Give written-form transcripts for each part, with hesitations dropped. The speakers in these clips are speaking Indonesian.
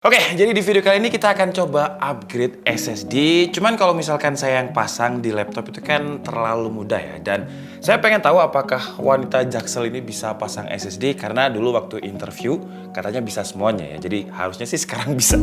Oke, jadi di video kali ini kita akan coba upgrade SSD. Cuman kalau misalkan saya yang pasang di laptop itu kan terlalu mudah ya. Dan saya pengen tahu apakah wanita Jaksel ini bisa pasang SSD. Karena dulu waktu interview katanya bisa semuanya ya. Jadi harusnya sih sekarang bisa.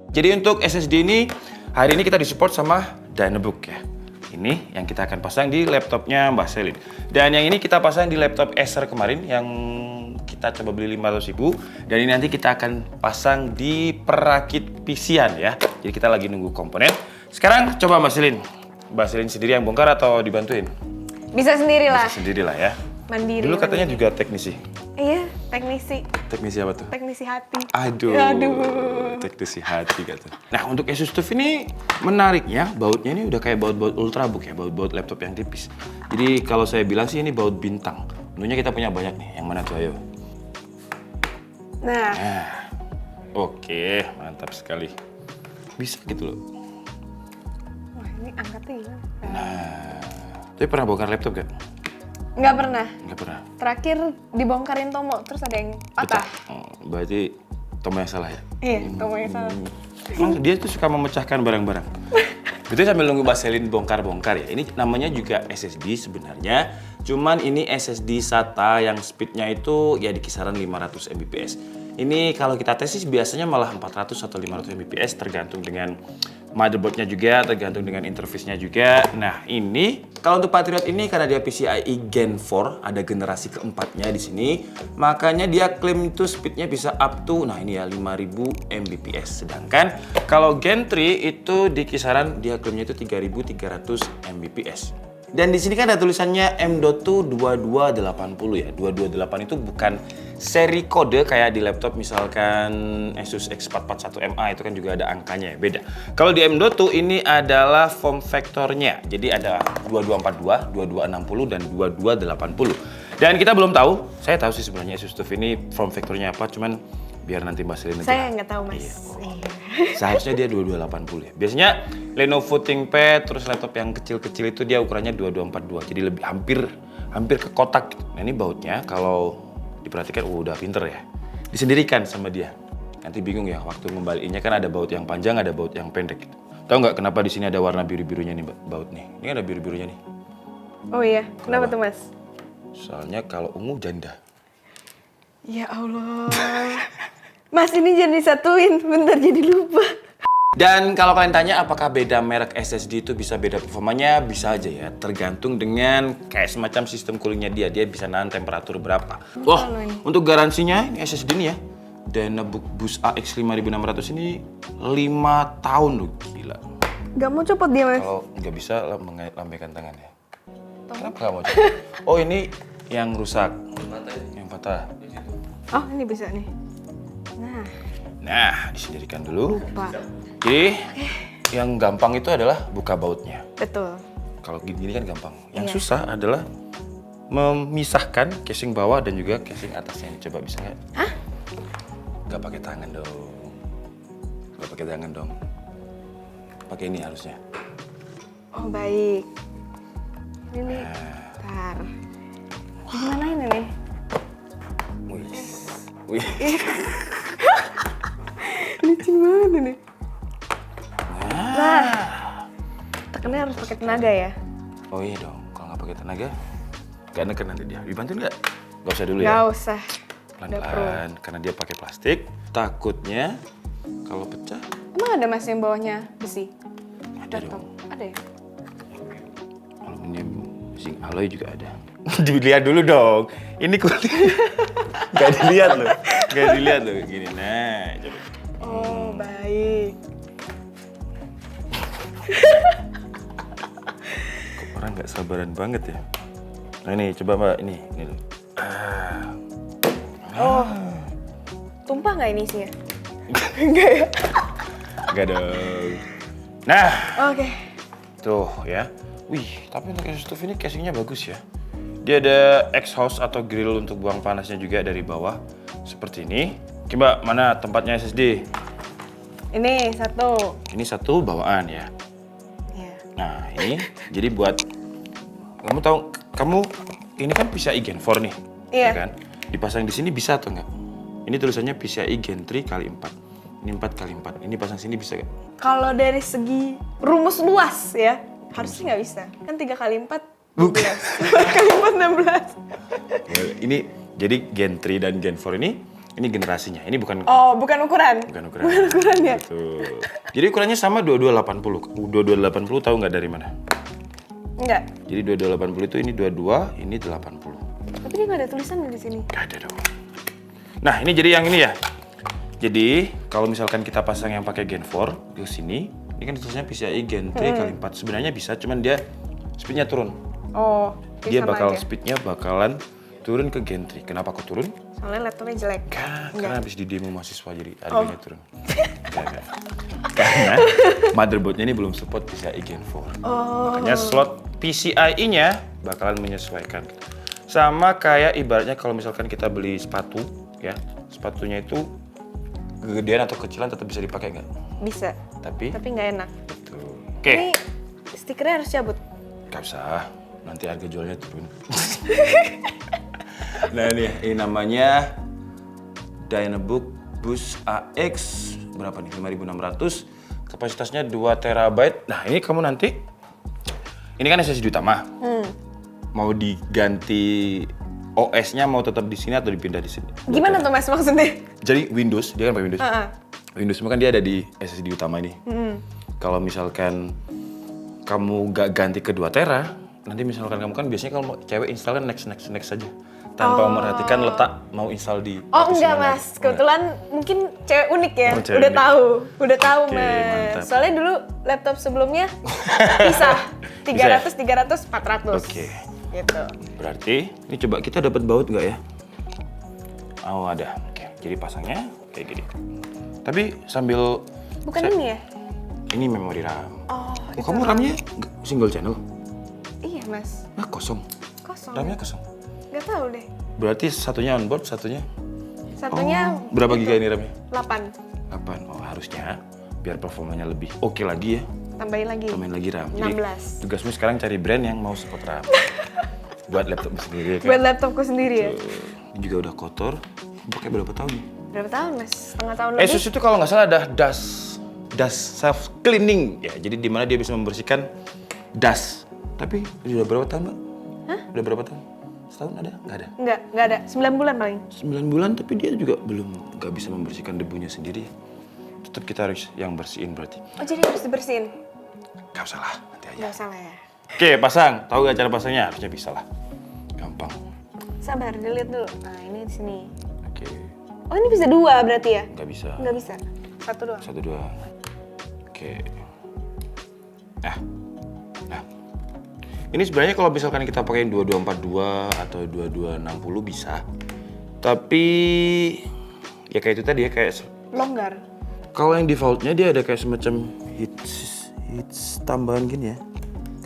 Jadi untuk SSD ini, hari ini kita disupport sama Dynavook ya. Ini yang kita akan pasang di laptopnya Mbak Selin. Dan yang ini kita pasang di laptop Acer kemarin yang kita coba beli 500.000. Dan ini nanti kita akan pasang di perakit PC-an ya. Jadi kita lagi nunggu komponen. Sekarang coba Mbak Selin. Mbak Selin sendiri yang bongkar atau dibantuin? Bisa sendirilah. Bisa sendirilah ya. Mandiri. Dulu katanya juga teknisi. Iya, teknisi. Teknisi apa tuh? Teknisi hati. Aduh. Teknisi hati kata. Nah untuk Asus TUF ini menariknya bautnya ini udah kayak baut-baut Ultrabook ya, baut-baut laptop yang tipis. Jadi kalau saya bilang sih ini baut bintang. Tentunya kita punya banyak nih. Yang mana tuh ayo? Nah. Oke, mantap sekali. Bisa gitu loh. Wah ini angkatnya gimana? Tapi pernah bongkar laptop gak? Nggak pernah. Nggak pernah. Terakhir dibongkarin Tomo, terus ada yang patah. Berarti Tomo yang salah ya? Iya, Tomo yang salah. Emang dia tuh suka memecahkan barang-barang. Itu sambil nunggu Mbak Selin bongkar-bongkar ya. Ini namanya juga SSD sebenarnya. Cuman ini SSD SATA yang speednya itu ya di kisaran 500 Mbps. Ini kalau kita tes sih biasanya malah 400 atau 500 Mbps tergantung dengan motherboardnya juga, tergantung dengan interface-nya juga. Nah ini, kalau untuk Patriot ini karena dia PCIe Gen 4, ada generasi keempatnya di sini, makanya dia klaim itu speednya bisa up to, nah ini ya 5000 Mbps. Sedangkan kalau Gen 3 itu di kisaran dia klaimnya itu 3300 Mbps. Dan di sini kan ada tulisannya M.2 2280 ya. 228 itu bukan seri kode kayak di laptop misalkan Asus X441MA itu kan juga ada angkanya ya, beda. Kalau di M.2 ini adalah form factornya. Jadi ada 2242, 2260 dan 2280. Dan kita belum tahu, saya tahu sih sebenarnya Asus TUF ini form factornya apa, cuman biar nanti Mbak Selin aja. Saya nggak tahu mas. Iya. Seharusnya dia 2280 ya. Biasanya Lenovo ThinkPad terus laptop yang kecil-kecil itu dia ukurannya 2242. Jadi lebih hampir ke kotak. Nah ini bautnya kalau diperhatikan udah pinter ya. Disendirikan sama dia. Nanti bingung ya waktu ngembaliinnya kan ada baut yang panjang, ada baut yang pendek gitu. Tahu nggak kenapa di sini ada warna biru-birunya nih baut nih? Ini ada biru-birunya nih. Oh iya, kenapa tuh mas? Soalnya kalau ungu janda. Ya Allah. Mas ini jangan disatuin, bentar jadi lupa. Dan kalau kalian tanya apakah beda merek SSD itu bisa beda performanya, bisa aja ya. Tergantung dengan kayak semacam sistem coolingnya dia bisa nahan temperatur berapa. Wah, untuk garansinya ini SSD ini ya. Dynavook Boost AX 5600 ini 5 tahun loh, gila. Gak mau copot dia mas? Kalau nggak bisa lambaikan tangan ya. Kenapa nggak mau copot? Oh ini yang rusak, yang patah. Oh ini bisa nih. Nah, disendirikan dulu. Lupa. Jadi, yang gampang itu adalah buka bautnya. Betul. Kalau gini kan gampang. Yang susah adalah memisahkan casing bawah dan juga casing atasnya. Coba bisa nggak? Hah? Nggak pakai tangan dong. Nggak pakai tangan dong. Pakai ini harusnya. Oh baik. Ini nih. Bentar. Gimana ini nih? Wih. Licin banget ini. Nah, tekannya harus pakai tenaga ya? Oh iya dong, kalau nggak pakai tenaga, nggak neken nanti dia. Dibantuin nggak? Nggak usah dulu ya? Nggak usah. Pelan-pelan, karena dia pakai plastik. Takutnya kalau pecah. Emang ada mas yang bawahnya besi? Ada dong. Ada ya? Aluminium, zinc alloy juga ada. Dilihat dulu dong. Ini kulit. Gak dilihat loh. Gak dilihat loh. Gini, nah. Coba. Oh, baik. Kok orang gak sabaran banget ya? Nah ini, coba mbak. Ini loh. Oh, tumpah nggak ini sih ya? Enggak ya? Enggak dong. Nah. Oke. Tuh ya. Wih, tapi untuk Asus TUF ini casingnya bagus ya. Dia ada exhaust atau grill untuk buang panasnya juga dari bawah. Seperti ini. Coba mana tempatnya SSD? Ini satu. Ini satu bawaan ya. Iya. Nah ini jadi buat kamu tahu ini kan PCIe Gen 4 nih, Iya. ya kan? dipasang di sini bisa atau enggak? Ini tulisannya PCIe Gen 3 kali 4. Ini 4 kali 4. Ini pasang sini bisa nggak? Kalau dari segi rumus luas ya, harusnya nggak bisa. Kan 3 kali 4, 12. 4 kali 4, 16. Ini jadi Gen 3 dan Gen 4 ini generasinya. Ini bukan Oh, bukan ukuran? bukan ukuran. Bukan ukurannya? Betul. Jadi ukurannya sama 2280. 2280 tahu nggak dari mana? Enggak. Jadi 2280 itu ini 22, ini 80. Tapi dia nggak ada tulisan di sini. Nggak ada dong. Nah, ini jadi yang ini ya. Jadi, kalau misalkan kita pasang yang pakai Gen 4 di sini, ini kan tulisannya PCIe Gen 3 kali 4. Sebenarnya bisa, cuman dia speednya turun. Oh, Dia sama bakal aja. speednya bakalan turun ke Gen 3. Kenapa kok turun? Soalnya laptopnya jelek. Karena habis di demo mahasiswa jadi harganya turun. Enggak. Karena motherboardnya ini belum support PCIe Gen 4. Makanya slot PCIe-nya bakalan menyesuaikan. Sama kayak ibaratnya kalau misalkan kita beli sepatu, ya, sepatunya itu kegedean atau kecilan tetap bisa dipakai nggak? Bisa, Tapi tapi nggak enak. tuh. Oke, Ini stikernya harus cabut. nggak usah. Nanti harga jualnya turun. Nah ini namanya Dynabook Boost AX berapa nih? 5600. Kapasitasnya 2 TB. Nah ini kamu nanti, ini kan SSD utama. Mau diganti OS-nya mau tetap di sini atau dipindah di sini? Gimana tuh Mas maksudnya? Jadi Windows, dia kan pakai Windows. Windows kan dia ada di SSD utama ini. Kalau misalkan kamu gak ganti ke 2 tera, nanti misalkan kamu kan biasanya kalau cewek install kan next saja. Tanpa memperhatikan letak mau install di Oh posisi enggak mana. Mas, kebetulan mungkin cewek unik ya. Oh, cewek udah unik. tahu Oke, Mas. mantap. Soalnya dulu laptop sebelumnya pisah. 300, 300, 400. Oke. Gitu. Berarti ini coba kita dapat baut nggak ya? Oh ada. Oke. Jadi pasangnya kayak gini. Tapi sambil Bukan ini ya? ini memori RAM. Oh, Oh, kamu RAM-nya single channel? Iya Mas. Nah, kosong. Kosong. RAM-nya kosong. Gak tahu deh. Berarti satunya onboard, satunya Satunya berapa giga ini RAM-nya? 8. 8. Oh, harusnya biar performanya lebih oke lagi ya. Tambahin lagi. Tambahin lagi RAM. Jadi 16. tugasmu sekarang cari brand yang mau support RAM. Buat laptop sendiri kan. Buat laptopku sendiri ya. Ini juga udah kotor. Pakai berapa tahun nih? Berapa tahun Mas? Setengah tahun lebih. Asus itu kalau nggak salah ada dust self cleaning ya. Jadi di mana dia bisa membersihkan dust. Tapi udah berapa tahun, Mbak? Hah? Udah berapa tahun? Setahun ada? Nggak ada. Enggak ada. 9 bulan paling. 9 bulan tapi dia juga belum nggak bisa membersihkan debunya sendiri. Tetap kita harus yang bersihin berarti. Oh jadi harus dibersihin? Nggak usah lah, nanti aja. Gak salah ya. Oke, pasang. Tahu nggak cara pasangnya? Harusnya bisa lah. Gampang. Sabar, dilihat dulu. Nah ini di sini. Oke, Oh ini bisa 2 berarti ya? nggak bisa. Nggak bisa. 1 doang. 1, 2. Oke. Nah. Ini sebenarnya kalau misalkan kita pakai 2242 atau 2260 bisa. Tapi ya kayak itu tadi ya kayak Longgar. kalau yang defaultnya dia ada kayak semacam hits tambahan gini ya.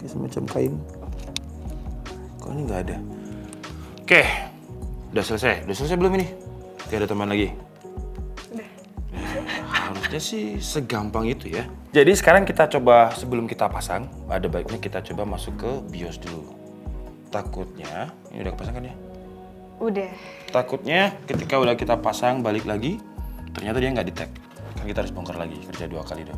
Kayak semacam kain. Kalau ini nggak ada. Oke. Udah selesai. Udah selesai belum ini? Oke, ada tambahan lagi. Udah. Harusnya sih segampang itu ya. Jadi sekarang kita coba sebelum kita pasang, ada baiknya kita coba masuk ke BIOS dulu. Takutnya, ini udah kepasang kan ya? Udah. Takutnya ketika udah kita pasang balik lagi, ternyata dia nggak detect. Kan kita harus bongkar lagi, kerja 2 kali dong.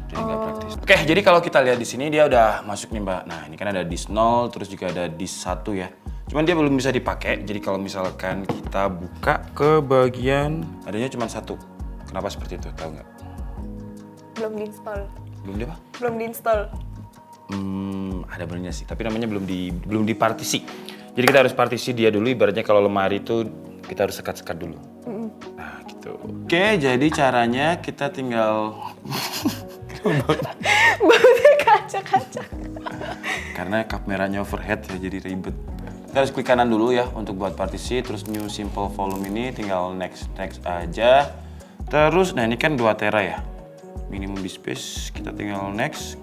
Jadi nggak praktis. Oke, jadi kalau kita lihat di sini dia udah masuk nih Mbak. Nah ini kan ada disk 0, terus juga ada disk 1 ya. Cuman dia belum bisa dipakai, jadi kalau misalkan kita buka ke bagian, adanya cuma 1. Kenapa seperti itu, tahu nggak? Belum diinstal. Belum dia apa? Belum diinstal. Ada benernya sih, tapi namanya belum dipartisi. Jadi kita harus partisi dia dulu, ibaratnya kalau lemari itu kita harus sekat-sekat dulu. Nah gitu. Oke, jadi caranya kita tinggal Bautnya kaca-kaca. karena kap merahnya overhead ya jadi ribet. Kita harus klik kanan dulu ya untuk buat partisi, terus new simple volume ini tinggal next aja. Terus, nah ini kan 2 tera ya. Minimum disk space, kita tinggal next.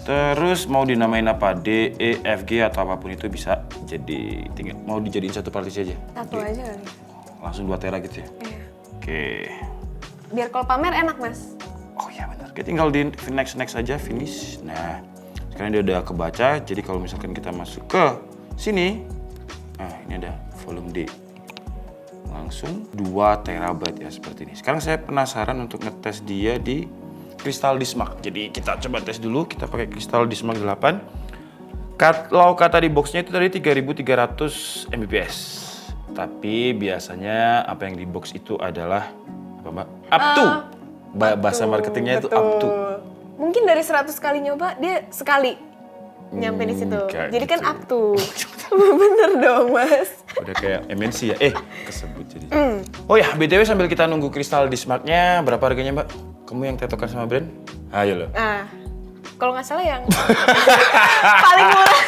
Terus mau dinamain apa? D, E, F, G atau apapun itu bisa. Jadi tinggal mau dijadiin satu partisi aja. Satu aja kali. Langsung 2 tera gitu ya. Iya. Oke. Biar kalau pamer enak Mas. Oh iya benar. Kita tinggal di next aja, finish. Nah, sekarang dia udah kebaca. Jadi kalau misalkan kita masuk ke sini, nah ini ada volume D. langsung 2 terabyte ya seperti ini. Sekarang saya penasaran untuk ngetes dia di Crystal Dismark. Jadi kita coba tes dulu, kita pakai Crystal Dismark 8. Kalau kata di boxnya itu tadi 3300 Mbps. Tapi biasanya apa yang di box itu adalah apa Mbak? Up to. Bahasa marketingnya itu up to. Mungkin dari 100 kali nyoba dia sekali nyampe di situ. Jadi kan gitu. up to. Bener dong Mas. Udah kayak MNC ya. Kesebut jadi. Oh ya, BTW sambil kita nunggu Crystal Dismark-nya, berapa harganya Mbak? Kamu yang tektokan sama brand? Ayo loh. Nah, kalau nggak salah yang paling murah.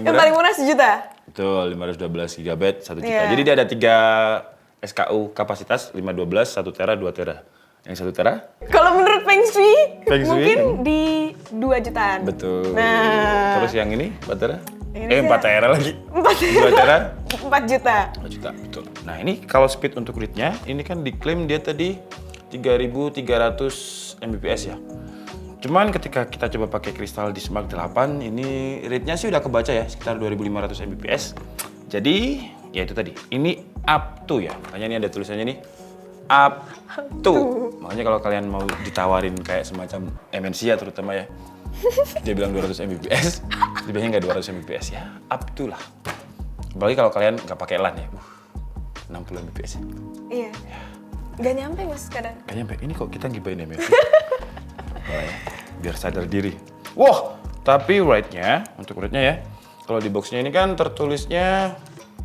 Yang paling murah 1 juta. Betul, 512 GB 1 juta. Iya. Jadi dia ada 3 SKU kapasitas, 512, 1 tera, 2 tera. Yang 1 tera? Kalau menurut Feng Shui, Feng Shui? mungkin di 2 jutaan. Betul. Nah. Terus yang ini 4 tera? Ini 4 tera lagi. 4 2 tera? 4 juta. 4 juta, betul. Nah ini kalau speed untuk read-nya, ini kan diklaim dia tadi 3300 Mbps ya. Cuman ketika kita coba pakai Crystal Dismark 8, ini read-nya sih udah kebaca ya, sekitar 2500 Mbps. Jadi, ya itu tadi, ini up to ya. Makanya ini ada tulisannya nih, up to. Makanya kalau kalian mau ditawarin kayak semacam MNC ya terutama ya, dia bilang 200 Mbps, sebenarnya nggak 200 Mbps ya, up to lah. Apalagi kalau kalian nggak pakai LAN ya, 60 Mbps ya. Iya. Gak nyampe Mas kadang. Gak nyampe, ini kok kita gibahin MNC. Oh, ya. Biar sadar diri. Wah, tapi rate-nya, untuk rate-nya ya, kalau di box-nya ini kan tertulisnya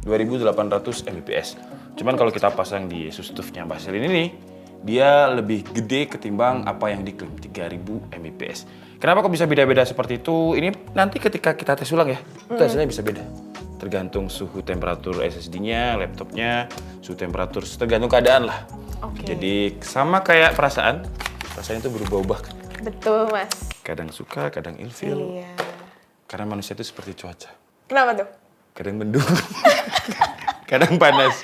2800 Mbps. Cuman kalau kita pasang di Asus TUF-nya Mbak Selin ini, dia lebih gede ketimbang apa yang diklaim 3000 Mbps. Kenapa kok bisa beda-beda seperti itu? Ini nanti ketika kita tes ulang ya, itu hasilnya bisa beda. Tergantung suhu temperatur SSD-nya, laptopnya, suhu temperatur, tergantung keadaan lah. Oke. Jadi sama kayak perasaan itu berubah-ubah kan. Betul Mas. Kadang suka, kadang ilfil. Iya. Karena manusia itu seperti cuaca. Kenapa tuh? Kadang mendung, kadang panas.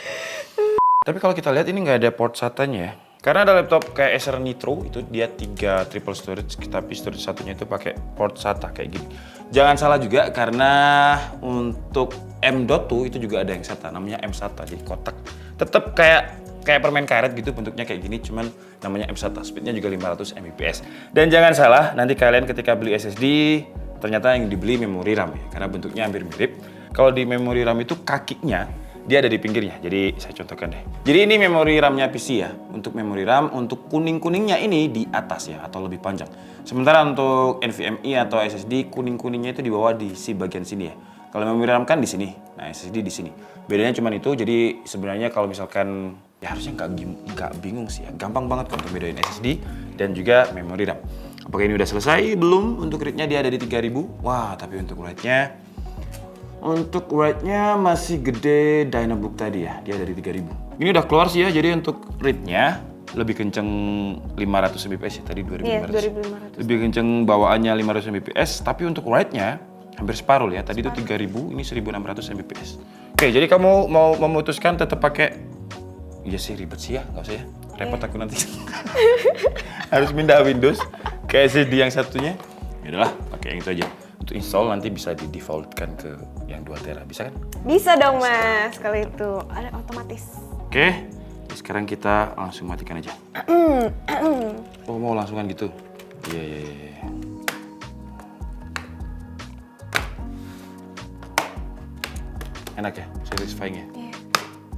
Tapi kalau kita lihat ini nggak ada port SATA-nya ya. Karena ada laptop kayak Acer Nitro, itu dia 3 triple storage, tapi storage satunya itu pakai port SATA kayak gini. Jangan salah juga karena untuk M.2 itu juga ada yang SATA, namanya M SATA, jadi kotak. Tetap kayak permen karet gitu bentuknya kayak gini, cuman namanya M SATA, speednya juga 500 Mbps. Dan jangan salah, nanti kalian ketika beli SSD, ternyata yang dibeli memori RAM ya, karena bentuknya hampir mirip. Kalau di memori RAM itu kakinya, dia ada di pinggirnya, jadi saya contohkan deh. Jadi ini memori RAM-nya PC ya, untuk memori RAM, untuk kuning-kuningnya ini di atas ya, atau lebih panjang. Sementara untuk NVMe atau SSD, kuning-kuningnya itu di bawah di bagian sini ya. Kalau memori RAM kan di sini, nah SSD di sini. Bedanya cuma itu, jadi sebenarnya kalau misalkan, ya harusnya nggak bingung sih ya, gampang banget kalau untuk bedain SSD dan juga memori RAM. Apakah ini udah selesai? Belum, untuk read-nya dia ada di 3000. Wah, tapi untuk write-nya masih gede Dynabook tadi ya, dia dari 3000. Ini udah keluar sih ya, jadi untuk read-nya lebih kenceng 500 Mbps ya, tadi 2500. Iya, 2500. Lebih kenceng bawaannya 500 Mbps, tapi untuk write-nya hampir separuh ya, tadi itu 3000, ini 1600 Mbps. Oke, jadi kamu mau memutuskan tetap pakai, iya sih ribet sih ya, nggak usah ya, repot aku nanti. Harus pindah Windows ke SSD yang satunya, yaudahlah pakai yang itu aja. Untuk install nanti bisa di defaultkan ke yang 2 tera, bisa kan? Bisa dong Mas, kalau itu ada otomatis. Oke, sekarang kita langsung matikan aja. Oh mau langsungan gitu? Iya. Enak ya, satisfying ya? Iya.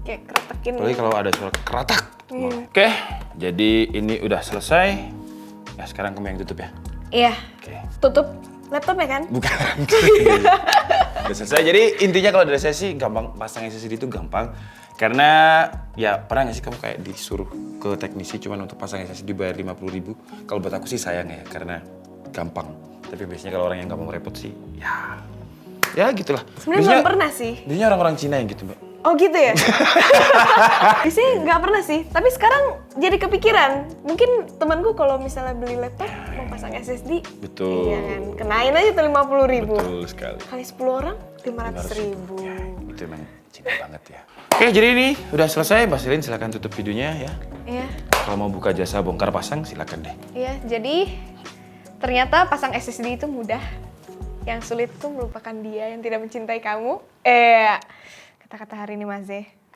Kayak keretakin. Apalagi kalau ada suara keratak. Oke, jadi ini udah selesai. Ya sekarang kamu yang tutup ya? Iya. Oke. Tutup laptopnya kan? Bukan. Udah selesai. Jadi intinya kalau dari saya sih gampang, pasang SSD itu gampang. Karena ya pernah nggak sih kamu kayak disuruh ke teknisi cuman untuk pasang SSD bayar 50.000? Kalau buat aku sih sayang ya, karena gampang. Tapi biasanya kalau orang yang nggak mau repot sih, ya gitulah. Sebenarnya belum pernah sih. Biasanya orang-orang Cina yang gitu, Mbak. Oh gitu ya? Biasanya nggak pernah sih, tapi sekarang jadi kepikiran. Mungkin temanku kalau misalnya beli laptop mau pasang SSD, Betul. iya kan, kenain aja tuh 50.000. Betul sekali. Kali 10 orang 500.000. Ya, itu emang Cina banget ya. Oke, jadi ini udah selesai. Mbak Selin silakan tutup videonya ya. Iya. Kalau mau buka jasa bongkar pasang silakan deh. Iya, jadi ternyata pasang SSD itu mudah. Yang sulit itu merupakan dia yang tidak mencintai kamu. Kata-kata hari ini Mas Z.